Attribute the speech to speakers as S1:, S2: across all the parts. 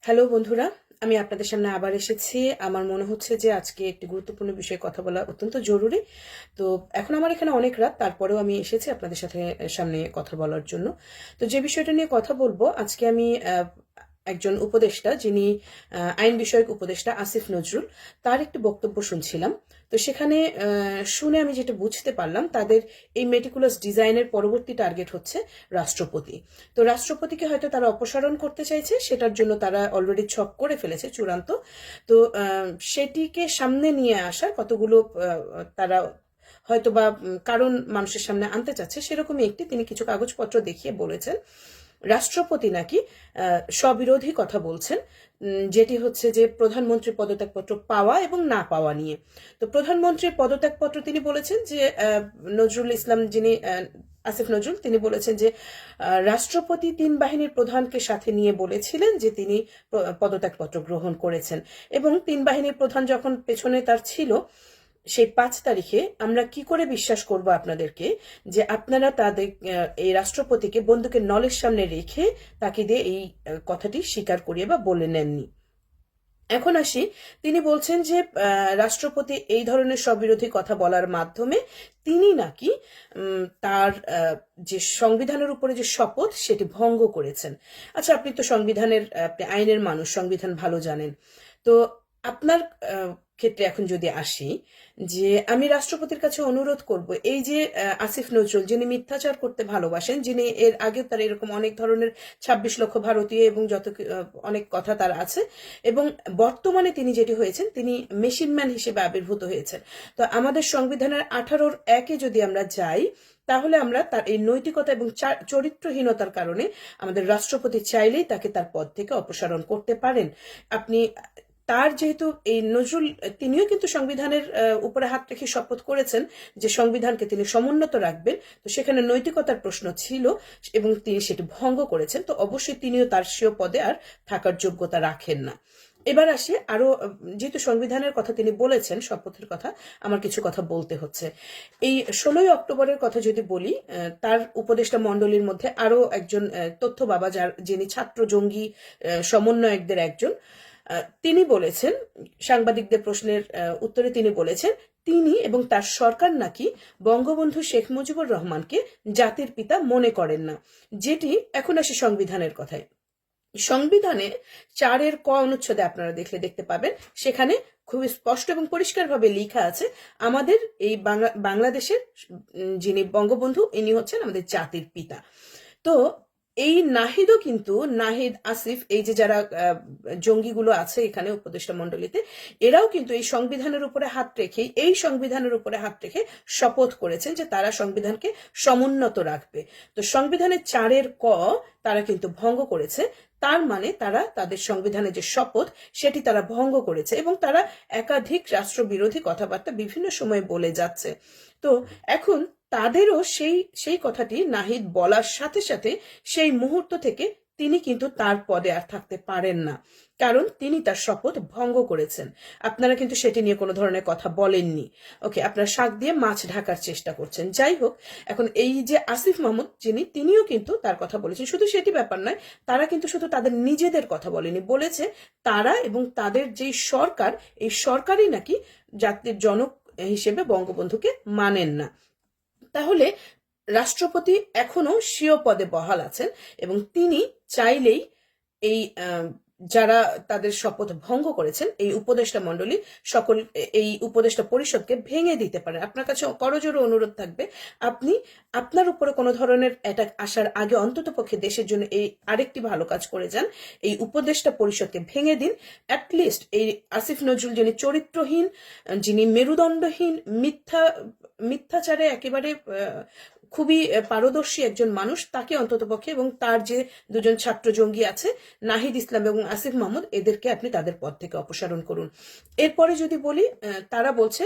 S1: Hello বন্ধুরা, আমি আপনাদের সামনে আবার এসেছি। আমার মনে হচ্ছে যে আজকে একটি গুরুত্বপূর্ণ বিষয়ে কথা বলা অত্যন্ত জরুরি। তো এখন আমার এখানে অনেক রাত, তারপরেও আমি এসেছি আপনাদের সাথে সামনে কথা বলার জন্য। তো যে বিষয়টা নিয়ে কথা বলবো আজকে, আমি একজন উপদেষ্টা, যিনি আইন বিষয়ক উপদেষ্টা আসিফ নজরুল, তার একটি বক্তব্য শুনছিলাম। তো সেখানে শুনে আমি যেটা বুঝতে পারলাম, তাদের এই মেটিকুলাস ডিজাইনের পরবর্তী টার্গেট হচ্ছে রাষ্ট্রপতি। তো রাষ্ট্রপতিকে হয়তো তারা অপসারণ করতে চাইছে, সেটার জন্য তারা অলরেডি ছক করে ফেলেছে চূড়ান্ত। তো সেটিকে সামনে নিয়ে আসার কতগুলো তারা হয়তো বা কারণ মানুষের সামনে আনতে চাচ্ছে, সেরকমই একটি তিনি কিছু কাগজপত্র দেখিয়ে বলেছেন রাষ্ট্রপতি নাকি স্ববিরোধী কথা বলছেন, যেটি হচ্ছে যে প্রধানমন্ত্রীর পদত্যাগপত্র পাওয়া এবং না পাওয়া নিয়ে। তো প্রধানমন্ত্রীর পদত্যাগপত্র তিনি বলেছেন যে নজরুল ইসলাম, যিনি আসিফ নজরুল, তিনি বলেছেন যে রাষ্ট্রপতি তিন বাহিনীর প্রধানকে সাথে নিয়ে বলেছিলেন যে তিনি পদত্যাগপত্র গ্রহণ করেছেন, এবং তিন বাহিনীর প্রধান যখন পেছনে তার ছিল, সেই 5 তারিখে আমরা কি করে বিশ্বাস করব আপনাদেরকে যে আপনারা তাদের এই রাষ্ট্রপতিকে বন্দুকের নলের সামনে রেখে তাকে দিয়ে এই কথাটি স্বীকার করিয়ে বা বলে নেননি। এখন আসি, তিনি বলছেন যে রাষ্ট্রপতি এই ধরনের স্ববিরোধী কথা বলার মাধ্যমে তিনি নাকি তার যে সংবিধানের উপরে যে শপথ সেটি ভঙ্গ করেছেন। আচ্ছা, আপনি তো সংবিধানের, আপনি আইনের মানুষ, সংবিধান ভালো জানেন। তো আপনার ক্ষেত্রে এখন যদি আসি, যে আমি রাষ্ট্রপতির কাছে অনুরোধ করব, এই যে আসিফ নজরুল, যিনি মিথ্যাচার করতে ভালোবাসেন, যিনি এর আগে তার এরকম অনেক ধরনের 26 লক্ষ ভারতীয় এবং যত অনেক কথা তার আছে, এবং বর্তমানে তিনি যেটি হয়েছেন, তিনি মেশিনম্যান হিসেবে আবির্ভূত হয়েছেন। তো আমাদের সংবিধানের 18-1-এ যদি আমরা যাই, তাহলে আমরা তার এই নৈতিকতা এবং চরিত্রহীনতার কারণে আমাদের রাষ্ট্রপতি চাইলেই তাকে তার পদ থেকে অপসারণ করতে পারেন। আপনি তার যেহেতু এই নজরুল, তিনিও কিন্তু সংবিধানের উপরে হাত রেখে শপথ করেছেন যে সংবিধানকে তিনি সমুন্নত রাখবেন। তো সেখানে নৈতিকতার প্রশ্ন ছিল এবং তিনি সেটি ভঙ্গ করেছেন। তো অবশ্যই তিনিও তার স্বীয় পদে আর থাকার যোগ্যতা রাখেন না। এবার আসি আরো, যেহেতু সংবিধানের কথা তিনি বলেছেন, শপথের কথা, আমার কিছু কথা বলতে হচ্ছে। এই 16ই অক্টোবরের কথা যদি বলি, তার উপদেষ্টা মণ্ডলীর মধ্যে আরো একজন তথ্য বাবা, যিনি ছাত্র জঙ্গি সমন্বয়কদের একজন, তিনি বলেছেন, সাংবাদিকদের প্রশ্নের উত্তরে তিনি বলেছেন তিনি এবং তার সরকার নাকি বঙ্গবন্ধু শেখ মুজিবুর রহমানকে জাতির পিতা মনে করেন না। যেটি, এখন আসে সংবিধানের কথায়। সংবিধানে 4-ক অনুচ্ছেদে আপনারা দেখতে পাবেন, সেখানে খুব স্পষ্ট এবং পরিষ্কারভাবে লেখা আছে আমাদের এই বাংলাদেশের যিনি বঙ্গবন্ধু, ইনি হচ্ছেন আমাদের জাতির পিতা। তো এই নাহিদও কিন্তু, নাহিদ, আসিফ, এই যে যারা জঙ্গিগুলো আছে এখানে উপদেষ্টা মণ্ডলীতে, এরাও কিন্তু এই সংবিধানের উপরে হাত রেখে, এই সংবিধানের উপরে হাত রেখে শপথ করেছেন যে তারা সংবিধানকে সমুন্নত রাখবে। তো সংবিধানের 4-ক তারা কিন্তু ভঙ্গ করেছে। তার মানে তারা তাদের সংবিধানের যে শপথ সেটি তারা ভঙ্গ করেছে, এবং তারা একাধিক রাষ্ট্রবিরোধী কথাবার্তা বিভিন্ন সময় বলে যাচ্ছে। তো এখন তাদেরও সেই সেই কথাটি নাহিদ বলার সাথে সাথে সেই মুহূর্ত থেকে তিনি কিন্তু তার পদে আর থাকতে পারেন না, কারণ তিনি তার শপথ ভঙ্গ করেছেন। আপনারা কিন্তু সেটি নিয়ে কোনো ধরনের কথা বলেননি। ওকে, আপনারা শাক দিয়ে মাছ ঢাকার চেষ্টা করছেন। যাই হোক, এখন এই যে আসিফ মাহমুদ, তিনিও কিন্তু তার কথা বলেছেন। শুধু সেটি ব্যাপার নয়, তারা কিন্তু শুধু তাদের নিজেদের কথা বলেনি, বলেছে তারা এবং তাদের যেই সরকার, এই সরকারই নাকি জাতির জনক হিসেবে বঙ্গবন্ধুকে মানেন না। তাহলে রাষ্ট্রপতি এখনো স্বীয় পদে বহাল আছেন, এবং তিনি চাইলেই এই যারা তাদের শপথ ভঙ্গ করেছেন, এই উপদেষ্টা মণ্ডলী সকল, এই উপদেষ্টা পরিষদকে ভেঙে দিতে পারেন। আপনার কাছে করজোড়ে অনুরোধ থাকবে, আপনি আপনার উপরে কোনো ধরনের অ্যাটাক আসার আগে অন্তত পক্ষে দেশের জন্য এই আরেকটি ভালো কাজ করে যান, এই উপদেষ্টা পরিষদকে ভেঙে দিন। অ্যাটলিস্ট এই আসিফ নজরুল, যিনি চরিত্রহীন, যিনি মেরুদণ্ডহীন, মিথ্যাচারে একেবারে খুবই পারদর্শী একজন মানুষ, তাকে অন্ততপক্ষে, এবং তার যে দুজন ছাত্র জঙ্গি আছে, নাহিদ ইসলাম এবং আসিফ মাহমুদ, এদেরকে আপনি তাদের পদ থেকে অপসারণ করুন। এরপরে যদি বলি, তারা বলছে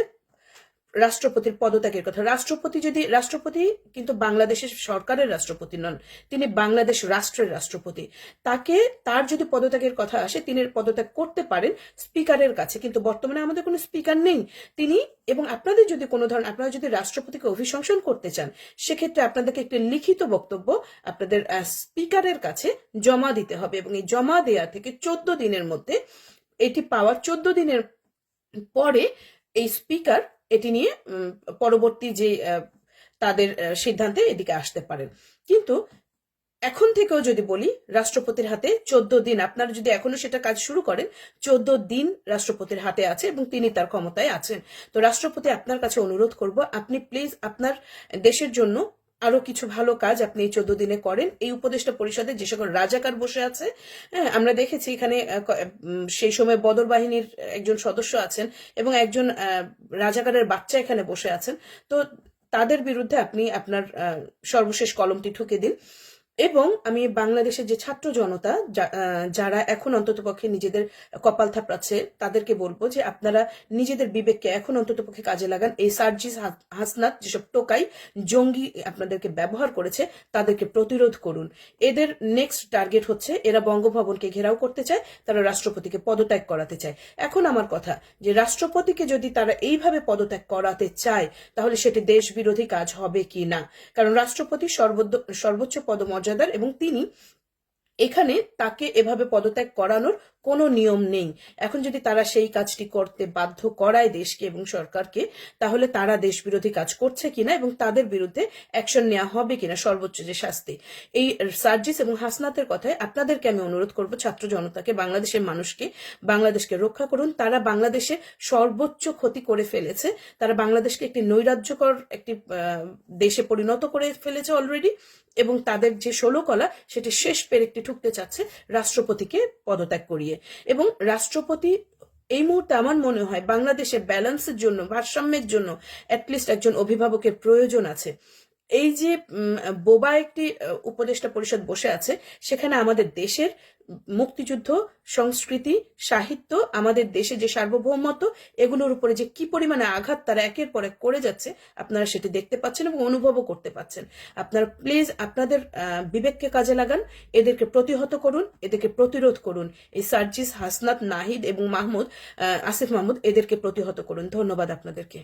S1: রাষ্ট্রপতির পদত্যাগের কথা। রাষ্ট্রপতি কিন্তু বাংলাদেশের সরকারের রাষ্ট্রপতি নন, তিনি বাংলাদেশ রাষ্ট্রের রাষ্ট্রপতি। তার যদি পদত্যাগের কথা আসে, তিনি পদত্যাগ করতে পারেন স্পিকারের কাছে, কিন্তু বর্তমানে আমাদের কোনো স্পিকার নেই। তিনি এবং আপনাদের যদি কোনো ধরনের, আপনারা যদি রাষ্ট্রপতিকে অভিশংসন করতে চান, সেক্ষেত্রে আপনাদেরকে একটি লিখিত বক্তব্য আপনাদের স্পিকারের কাছে জমা দিতে হবে, এবং এই জমা দেওয়া থেকে 14 দিনের মধ্যে, এটি পাওয়ার 14 দিনের পরে এই স্পিকার এটি নিয়ে পরবর্তী যে তাদের সিদ্ধান্তে এদিকে আসতে পারেন। কিন্তু এখন থেকেও যদি বলি, রাষ্ট্রপতির হাতে 14 দিন, আপনারা যদি এখনো সেটা কাজ শুরু করেন, 14 দিন রাষ্ট্রপতির হাতে আছে এবং তিনি তার ক্ষমতায় আছেন। তো রাষ্ট্রপতি, আপনার কাছে অনুরোধ করব, আপনি প্লিজ আপনার দেশের জন্য আরো কিছু ভালো কাজ আপনি এই 14 দিনে করেন। এই উপদেষ্টা পরিষদে যে সকল রাজাকার বসে আছে, হ্যাঁ, আমরা দেখেছি এখানে সেই সময় বদর বাহিনীর একজন সদস্য আছেন এবং একজন রাজাকারের বাচ্চা এখানে বসে আছেন। তো তাদের বিরুদ্ধে আপনি আপনার সর্বশেষ কলমটি ঠুকে দিন। এবং আমি বাংলাদেশের যে ছাত্র জনতা যারা এখন অন্ততপক্ষে নিজেদের কপাল থাপড়াচ্ছে, তাদেরকে বলবো যে আপনারা নিজেদের বিবেককে এখন অন্ততপক্ষে কাজে লাগান। এই সার্জিস হাসনাত যেসব টোকাই জঙ্গি আপনাদেরকে ব্যবহার করেছে, তাদেরকে প্রতিরোধ করুন। এদের নেক্সট টার্গেট হচ্ছে, এরা বঙ্গভবনকে ঘেরাও করতে চায়, তারা রাষ্ট্রপতিকে পদত্যাগ করাতে চায়। এখন আমার কথা, যে রাষ্ট্রপতিকে যদি তারা এইভাবে পদত্যাগ করাতে চায়, তাহলে সেটি দেশ বিরোধী কাজ হবে কি না? কারণ রাষ্ট্রপতি সর্বোচ্চ পদমর্যাদার, এবং তিনি এখানে তাকে এভাবে পদত্যাগ করানোর কোনো নিয়ম নেই। এখন যদি তারা সেই কাজটি করতে বাধ্য করায় দেশকে এবং সরকারকে, তাহলে তারা দেশ বিরোধী কাজ করছে কিনা এবং তাদের বিরুদ্ধে অ্যাকশন নেওয়া হবে কিনা, সর্বোচ্চ যে শাস্তি। এই সার্জিস এবং হাসনাতের কথায় আপনাদেরকে আমি অনুরোধ করব, ছাত্র জনতাকে, বাংলাদেশের মানুষকে, বাংলাদেশকে রক্ষা করুন। তারা বাংলাদেশে সর্বোচ্চ ক্ষতি করে ফেলেছে। তারা বাংলাদেশকে একটি নৈরাজ্যকর একটি দেশে পরিণত করে ফেলেছে অলরেডি, এবং তাদের যে 16 কলা, সেটি শেষ পেরেকটি ঠুকতে চাচ্ছে রাষ্ট্রপতিকে পদত্যাগ করিয়ে। এবং রাষ্ট্রপতি এই মুহূর্তে আমার মনে হয় বাংলাদেশের ব্যালেন্সের জন্য, ভারসাম্যের জন্য অ্যাটলিস্ট একজন অভিভাবকের প্রয়োজন আছে। এই যে বোবা একটি উপদেষ্টা পরিষদ বসে আছে, সেখানে আমাদের দেশের মুক্তিযুদ্ধ, সংস্কৃতি, সাহিত্য, আমাদের দেশে যে সার্বভৌমত্ব, এগুলোর উপরে যে কি পরিমাণে আঘাত তারা একের পর এক করে যাচ্ছে, আপনারা সেটি দেখতে পাচ্ছেন এবং অনুভবও করতে পাচ্ছেন। আপনারা প্লিজ আপনাদের বিবেককে কাজে লাগান, এদেরকে প্রতিহত করুন, এদেরকে প্রতিরোধ করুন। এই সার্জিস, হাসনাত, নাহিদ এবং আসিফ মাহমুদ, এদেরকে প্রতিহত করুন। ধন্যবাদ আপনাদেরকে।